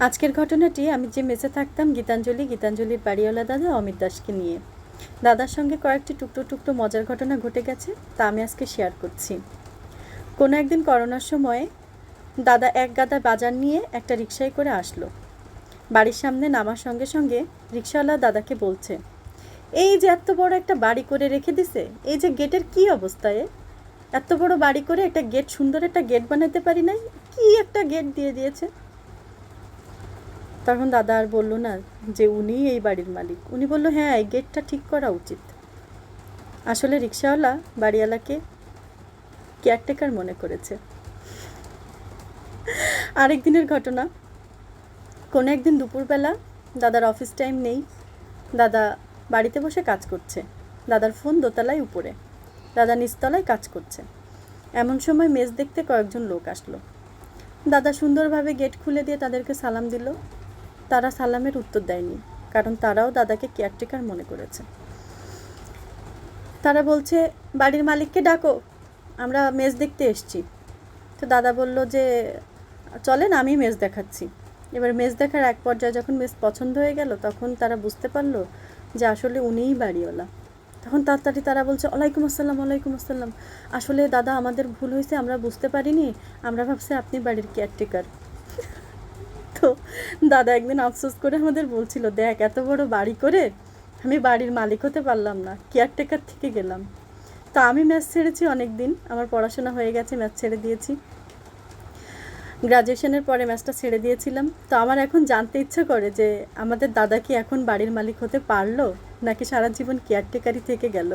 আজকের ঘটনাটি আমি যে মেসে থাকতাম গীতাঞ্জলির বাড়িওয়ালা দাদা অমিত দাসকে নিয়ে। দাদার সঙ্গে কয়েকটি টুকরো টুকরো মজার ঘটনা ঘটে গেছে, তা আমি আজকে শেয়ার করছি। কোনো একদিন করোনার সময়ে দাদা এক গাদা বাজার নিয়ে একটা রিকশায় করে আসলো। বাড়ির সামনে নামার সঙ্গে সঙ্গে রিকশাওয়ালা দাদাকে বলছে, এই যে এত বড় একটা বাড়ি করে রেখে দিছে, এই যে গেটের কি অবস্থা, এত বড় বাড়ি করে একটা গেট, সুন্দর একটা গেট বানাতে পারি নাই, কি একটা গেট দিয়ে দিয়েছে। তখন দাদা আর বললো না যে উনিই এই বাড়ির মালিক। উনি বলল, হ্যাঁ, এই গেটটা ঠিক করা উচিত। আসলে রিকশাওয়ালা বাড়িওয়ালাকে কেয়ারটেকার মনে করেছে। আরেক দিনের ঘটনা, কোনো একদিন দুপুরবেলা দাদার অফিস টাইম নেই, দাদা বাড়িতে বসে কাজ করছে। দাদার ফোন দোতলায় উপরে, দাদা নিচতলায় কাজ করছে। এমন সময় মেস দেখতে কয়েকজন লোক আসলো। দাদা সুন্দরভাবে গেট খুলে দিয়ে তাদেরকে সালাম দিল। তারা সালামের উত্তর দেয়নি, কারণ তারাও দাদাকে কেয়ারটেকার মনে করেছে। তারা বলছে, বাড়ির মালিককে ডাকো, আমরা মেস দেখতে এসছি। তো দাদা বলল যে চলেন, আমি মেস দেখাচ্ছি। এবার মেস দেখার এক পর্যায়ে যখন মেস পছন্দ হয়ে গেল, তখন তারা বুঝতে পারলো যে আসলে উনিই বাড়িওয়ালা। তখন তাড়াতাড়ি তারা বলছে, ওয়ালাইকুম আসসালাম, ওয়ালাইকুম আসসালাম, আসলে দাদা আমাদের ভুল হয়েছে, আমরা বুঝতে পারিনি, আমরা ভাবছি আপনি বাড়ির কেয়ারটেকার। তো দাদা একদিন আফসোস করে আমাদের বলছিল, দেখ, এত বড় বাড়ি করে আমি বাড়ির মালিক হতে পারলাম না, কেয়ারটেকার থেকে গেলাম। তো আমি ম্যাথ ছেড়েছি অনেক দিন, আমার পড়াশোনা হয়ে গেছে, ম্যাথ ছেড়ে দিয়েছি। গ্রাজুয়েশনের পরে ম্যাথটা ছেড়ে দিয়েছিলাম। তো আমার এখন জানতে ইচ্ছা করে যে আমাদের দাদা কি এখন বাড়ির মালিক হতে পারলো, নাকি সারা জীবন কেয়ারটেকারই থেকে গেল।